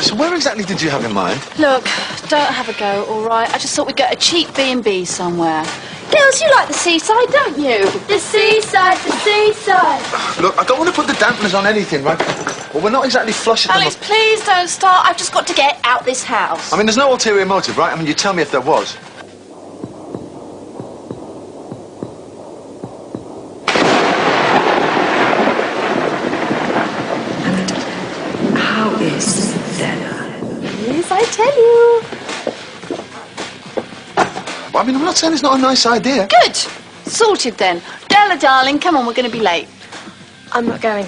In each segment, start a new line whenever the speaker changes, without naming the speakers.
So where exactly did you have in mind?
Look, don't have a go, all right? I just thought we'd get a cheap B&B somewhere. Girls, you like the seaside, don't you?
The seaside, the seaside.
Look, I don't want to put the dampeners on anything, right? Well, we're not exactly flush at the
Alex, please don't start. I've just got to get out this house.
I mean, there's no ulterior motive, right? I mean, you tell me if there was.
How is Stella?
Yes, I tell you.
I mean, I'm not saying it's not a nice idea.
Good. Sorted then. Della, darling, come on, we're going to be late.
I'm not going.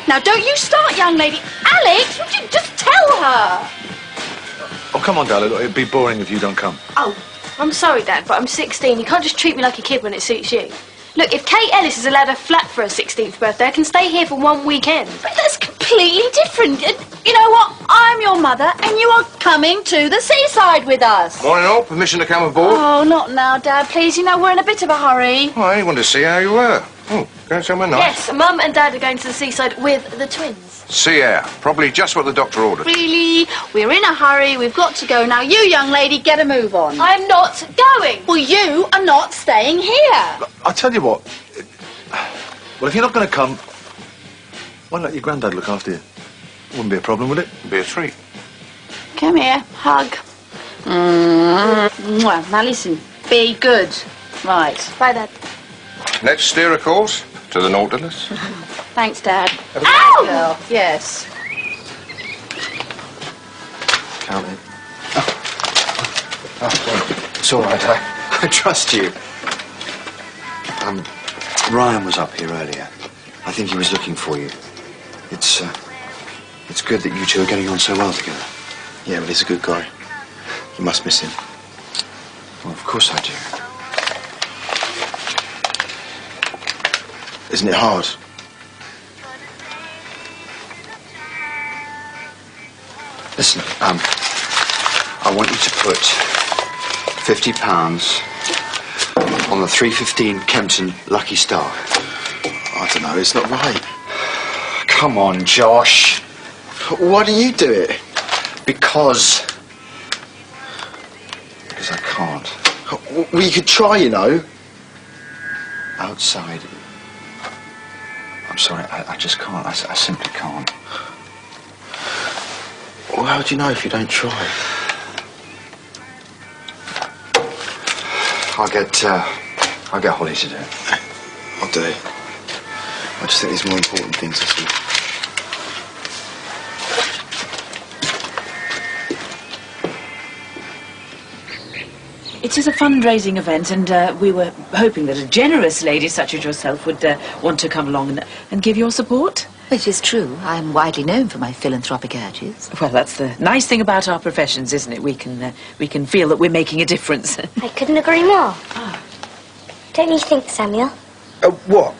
Now, don't you start, young lady. Alex, would you just tell her?
Oh, come on, darling. Look, it'd be boring if you don't come.
Oh, I'm sorry, Dad, but I'm 16. You can't just treat me like a kid when it suits you. Look, if Kate Ellis is allowed a flat for her 16th birthday, I can stay here for one weekend.
But that's completely different. You know what? I'm your mother, and you are coming to the seaside with us.
Morning all, permission to come aboard?
Oh, not now, Dad. Please, you know we're in a bit of a hurry.
Oh, I wanted to see how you were. Oh, going somewhere nice?
Yes, Mum and Dad are going to the seaside with the twins.
Sea air. Probably just what the doctor ordered.
Really? We're in a hurry. We've got to go now. You, young lady, get a move on.
I'm not going.
Well, you are not staying here.
Look, I'll tell you what. Well, if you're not going to come, why not let your granddad look after you? Wouldn't be a problem, would it?
Be a treat.
Come here. Hug. Mwah. Now, listen. Be good. Right.
Bye, Dad.
Let's steer a course to the Nautilus.
Thanks, Dad.
Ow!
Girl. Yes.
Count it.
It's all right. I trust you. Ryan was up here earlier. I think he was looking for you. It's good that you two are getting on so well together.
Yeah, but he's a good guy. You must miss him.
Well, of course I do.
Isn't it hard?
Listen, I want you to put £50 on the 3:15 Kempton Lucky Star.
I don't know, it's not right.
Come on, Josh.
Why don't you do it?
Because I can't.
Well, you could try, you know.
Outside. I'm sorry, I just can't. I simply can't.
Well, how do you know if you don't try?
I'll get Holly to do it.
I'll do it. I just think there's more important things to do.
It is a fundraising event, and we were hoping that a generous lady such as yourself would want to come along and give your support.
It is true. I'm widely known for my philanthropic urges.
Well, that's the nice thing about our professions, isn't it? We can feel that we're making a difference.
I couldn't agree more. Don't you think, Samuel?
What?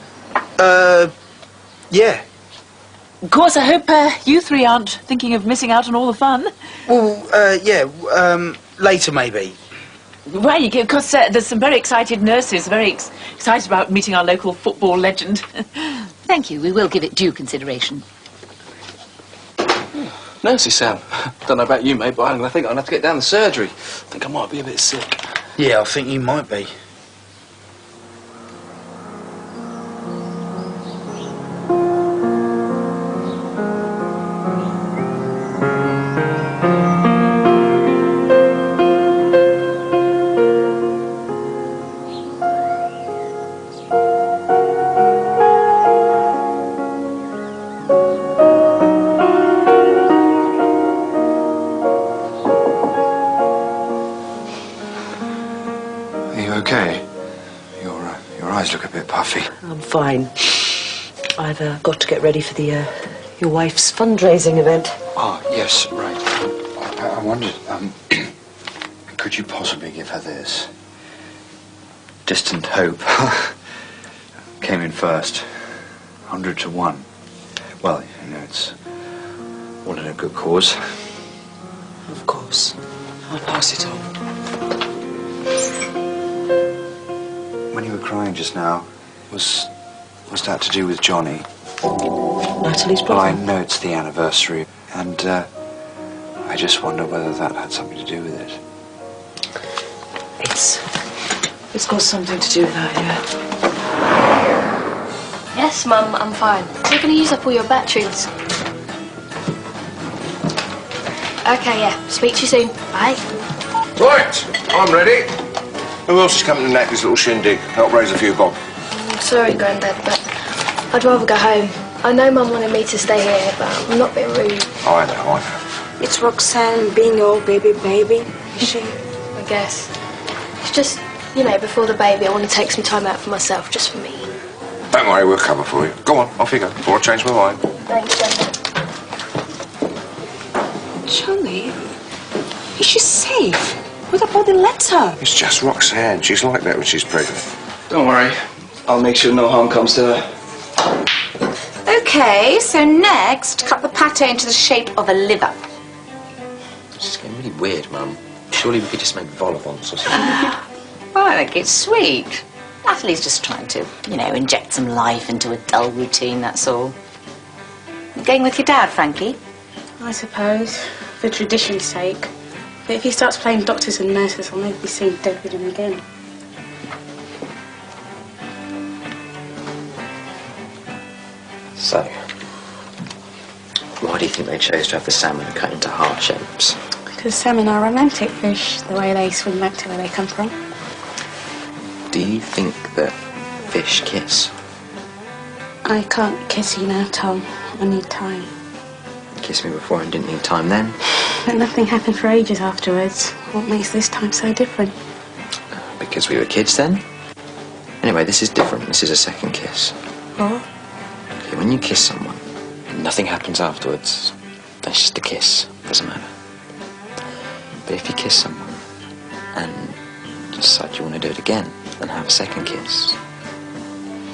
Yeah.
Of course, I hope you three aren't thinking of missing out on all the fun.
Well, yeah, later maybe.
Right, because there's some very excited nurses, very excited about meeting our local football legend.
Thank you. We will give it due consideration.
Nursey, Sam. Don't know about you, mate, but I think I'll have to get down to surgery. I think I might be a bit sick.
Yeah, I think you might be.
Look a bit puffy.
I'm fine. I've got to get ready for the your wife's fundraising event.
Oh, yes, right. I wondered, could you possibly give her this? Distant hope. came in first. 100 to 1. Well, you know, it's all in a good cause.
Of course. I'll pass it on.
When you were crying just now, was that to do with Johnny?
Natalie's
Well, I
brother?
know it's the anniversary, and I just wonder whether that had something to do with it.
It's got something to do with that, yeah.
Yes, Mum, I'm fine. You're going to use up all your batteries. Okay, yeah. Speak to you soon. Bye.
Right, I'm ready. Who else is coming to Natalie's little shindig? Help raise a few bob.
Sorry, Grandad, but I'd rather go home. I know Mum wanted me to stay here, but I'm not being rude.
I know.
It's Roxanne being your baby, is she?
I guess. It's just, you know, before the baby, I want to take some time out for myself, just for me.
Don't worry, we'll cover for you. Go on, off you go, before I change my mind.
Thanks, Grandad.
Johnny, is she safe? What about the letter?
It's just Roxanne. She's like that when she's pregnant.
Don't worry. I'll make sure no harm comes to her.
Okay, so next, cut the pate into the shape of a liver.
This is getting really weird, Mum. Surely we could just make vol au vents or something.
Well, I think it's sweet. Natalie's just trying to, you know, inject some life into a dull routine, that's all. You going with your dad, Frankie?
I suppose, for tradition's sake. But if he starts playing doctors and nurses, I'll never be seen dead with him again.
So, why do you think they chose to have the salmon cut into heart shapes?
Because salmon are romantic fish, the way they swim back to where they come from.
Do you think that fish kiss?
I can't kiss you now, Tom. I need time.
You kissed me before and didn't need time then?
But nothing happened for ages afterwards. What makes this time so different?
Because we were kids then? Anyway, this is different. This is a second kiss.
What?
Okay, when you kiss someone, and nothing happens afterwards, that's just a kiss. Doesn't matter. But if you kiss someone and decide you want to do it again, then have a second kiss.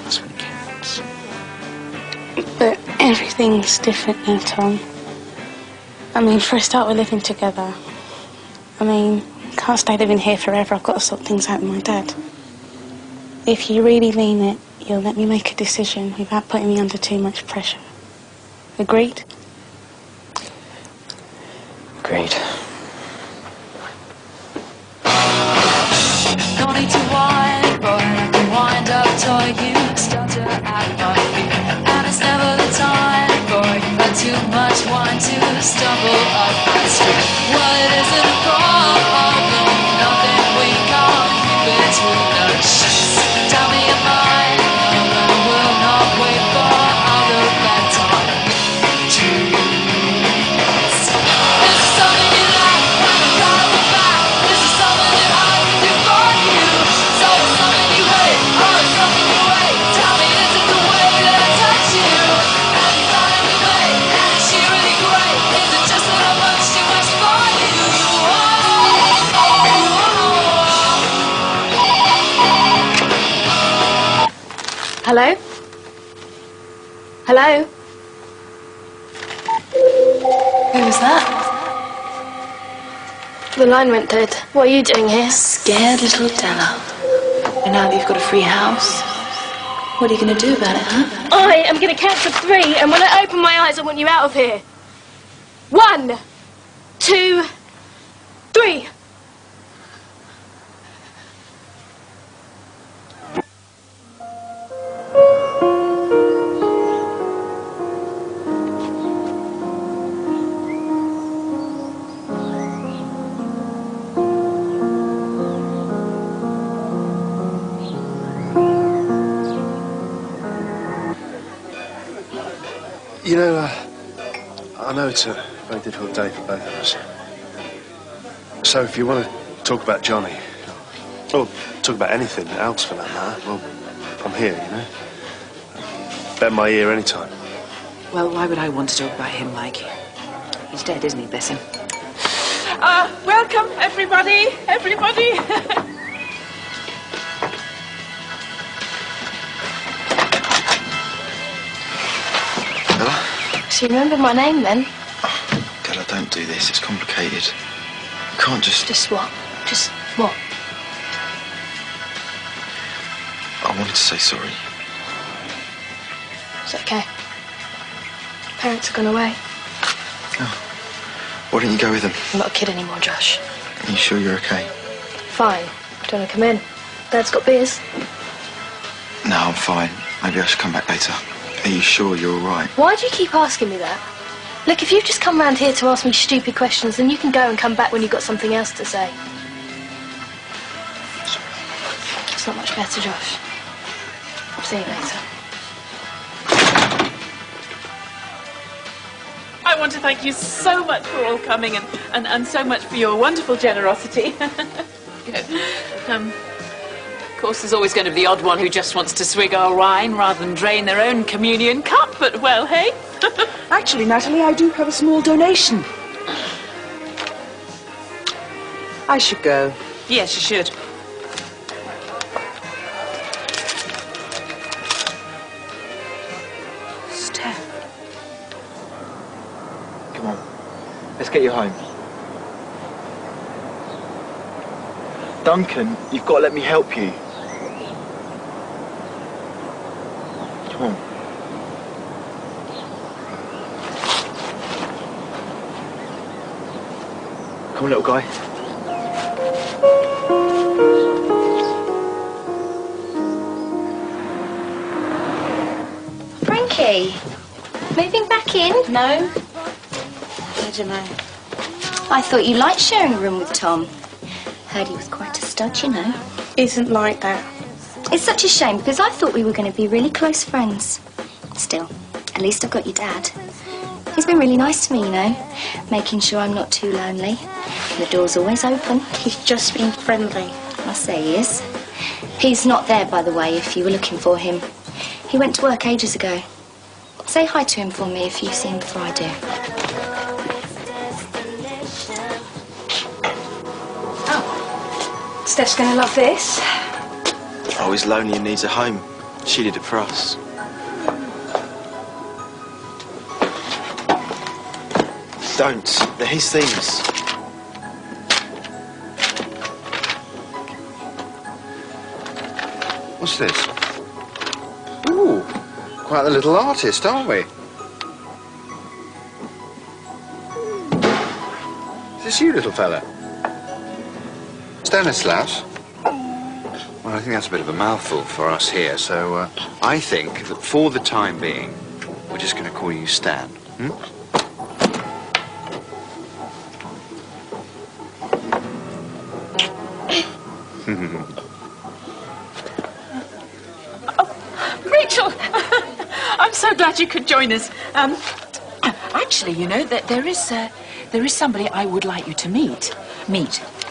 That's when it counts.
But everything's different now, Tom. I mean, for a start, we're living together. I mean, can't stay living here forever. I've got to sort things out with my dad. If you really mean it, you'll let me make a decision without putting me under too much pressure. Agreed?
Agreed.
No need to whine, boy, I can wind up till you start to act my feet. And it's never the time, boy, but too much wine to stumble up my street. Well, it isn't a problem, nothing we can't keep between the sheets. Tell me your mind, and I will not wait for other bad time. Is this something you like? Kind of right off the bat. Is this something that I can do for you? So it's something you hate, or it's something you hate. Tell me, is it the way that I touch you? Have you thought of me, mate? And is she really great? Is it just that I'm much too much for you?
Hello? Hello? Who was that? The line went dead. What are you doing here?
Scared little Della. And now that you've got a free house, what are you going to do about it, huh?
I am going to count to 3, and when I open my eyes, I want you out of here. 1, 2, 3.
You know, I know it's a very difficult day for both of us. So if you want to talk about Johnny, or talk about anything else for that matter, well, I'm here, you know. Bet my ear anytime.
Well, why would I want to talk about him, Mike? He's dead, isn't he? Bless him. Welcome, everybody. Everybody.
So you remember my name then?
Della, don't do this. It's complicated. You can't just...
Just what? Just what?
I wanted to say sorry.
It's okay. Parents have gone away.
Why don't you go with them?
I'm not a kid anymore, Josh.
Are you sure you're okay?
Fine. Do you want to come in? Dad's got beers.
No, I'm fine. Maybe I should come back later. Are you sure you're all right?
Why do you keep asking me that? Look, if you've just come round here to ask me stupid questions, then you can go and come back when you've got something else to say. It's not much better, Josh. I'll see you later.
I want to thank you so much for all coming and so much for your wonderful generosity. Of course, there's always going to be the odd one who just wants to swig our wine rather than drain their own communion cup, but well, hey.
Actually, Natalie, I do have a small donation. I should go.
Yes, you should.
Steph.
Come on. Let's get you home. Duncan, you've got to let me help you. Come on. Come on, little guy.
Frankie, moving back in?
No. I don't know.
I thought you liked sharing a room with Tom. Heard he was quite a stud, you know.
Isn't like that.
It's such a shame because I thought we were going to be really close friends. Still, at least I've got your dad. He's been really nice to me, you know, making sure I'm not too lonely. And the door's always open.
He's just been friendly.
I say he is. He's not there, by the way, if you were looking for him. He went to work ages ago. Say hi to him for me if you see him before I do.
Steph's gonna love this.
Oh, he's lonely and needs a home. She did it for us. Don't. They're his things.
What's this? Ooh, quite the little artist, aren't we? Is this you, little fella? Stanislaus?
Well, I think that's a bit of a mouthful for us here, so I think that for the time being, we're just going to call you Stan.
Rachel! I'm so glad you could join us. Actually, you know, there is somebody I would like you to meet.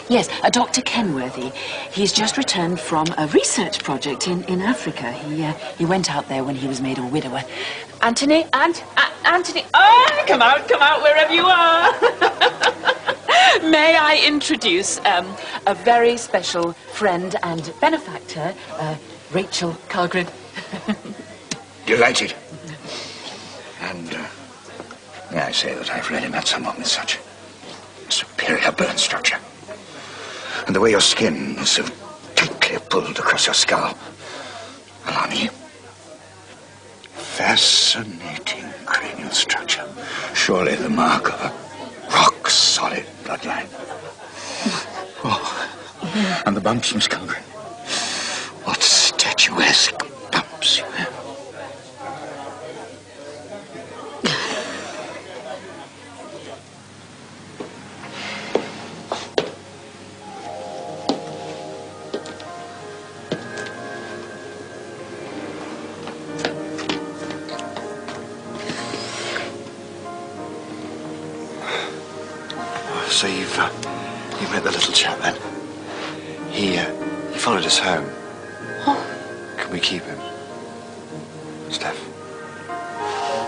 Yes, Dr. Kenworthy. He's just returned from a research project in Africa. He went out there when he was made a widower. Anthony, Anthony, come out wherever you are. May I introduce a very special friend and benefactor, Rachel Cargrim.
Delighted. And may I say that I've really met someone with such superior burn structure. And the way your skin is so tightly pulled across your skull. Allow me. Fascinating cranial structure. Surely the mark of a rock-solid bloodline. Oh, and the bumps, Miss Cargrim. What statuesque bumps you have.
So you've met the little chap then? He followed us home. Can we keep him? Steph?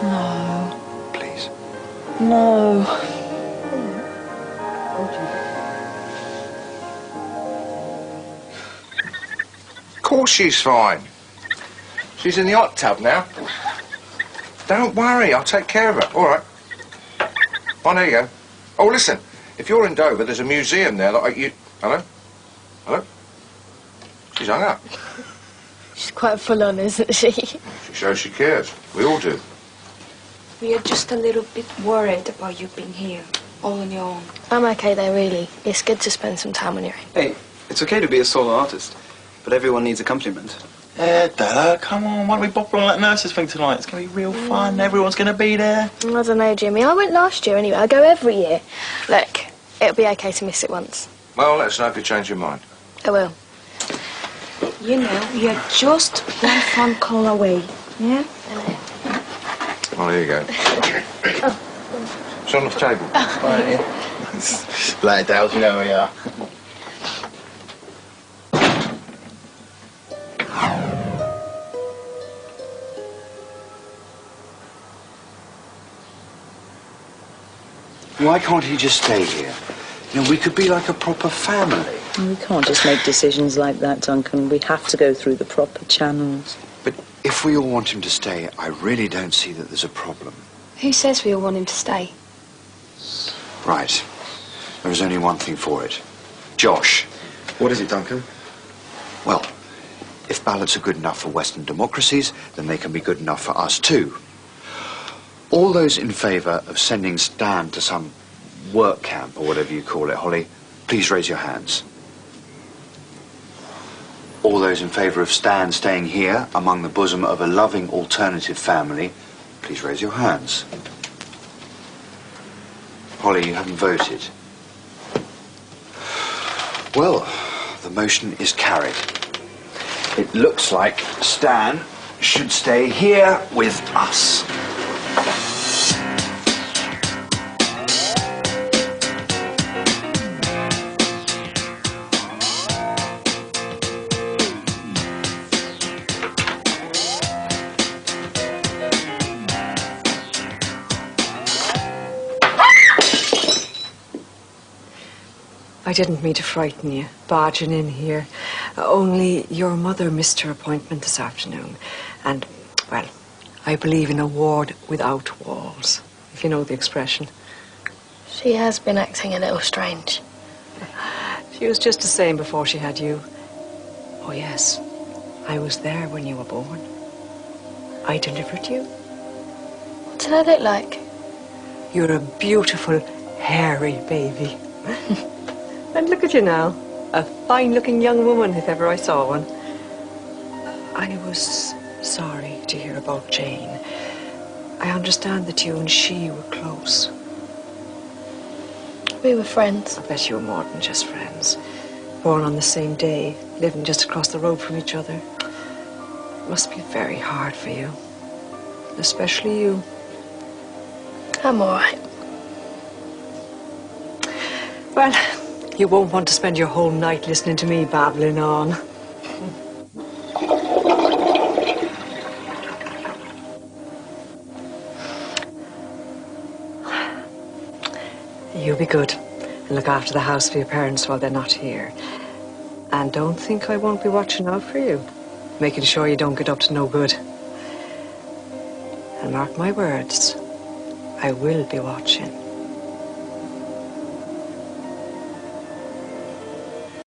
No.
Please?
No.
Of course she's fine. She's in the hot tub now. Don't worry, I'll take care of her. All right. Oh, there you go. Oh, listen, if you're in Dover, there's a museum there that you... Hello? Hello? She's hung up.
She's quite full on, isn't she?
She shows she cares. We all do.
We are just a little bit worried about you being here, all on your own.
I'm okay there, really. It's good to spend some time on your own.
Hey, it's okay to be a solo artist, but everyone needs accompaniment.
Della, come on, why don't we bop on that nurses thing tonight? It's going to be real fun, everyone's going to be there.
I don't know, Jimmy. I went last year anyway. I go every year. Look, it'll be okay to miss it once.
Well, let us know if you change your mind.
I will.
You know, we are just one phone call away, yeah?
Oh, there you go. It's on the table.
Lay it down, you know where we are.
Why can't he just stay here? You know, we could be like a proper family.
We can't just make decisions like that, Duncan. We have to go through the proper channels.
But if we all want him to stay, I really don't see that there's a problem.
Who says we all want him to stay?
Right. There is only one thing for it. Josh.
What is it, Duncan?
Well, if ballots are good enough for Western democracies, then they can be good enough for us too. All those in favour of sending Stan to some work camp, or whatever you call it, Holly, please raise your hands. All those in favour of Stan staying here, among the bosom of a loving alternative family, please raise your hands. Holly, you haven't voted. Well, the motion is carried. It looks like Stan should stay here with us.
I didn't mean to frighten you, barging in here. Only your mother missed her appointment this afternoon. And, well, I believe in a ward without walls, if you know the expression.
She has been acting a little strange.
She was just the same before she had you. Oh, yes, I was there when you were born. I delivered you.
What did I look like?
You're a beautiful, hairy baby. And look at you now, a fine-looking young woman, if ever I saw one. I was sorry to hear about Jane. I understand that you and she were close.
We were friends.
I bet you were more than just friends. Born on the same day, living just across the road from each other. It must be very hard for you. Especially you.
I'm all right.
Well, you won't want to spend your whole night listening to me babbling on. You be good and look after the house for your parents while they're not here. And don't think I won't be watching out for you, making sure you don't get up to no good. And mark my words, I will be watching.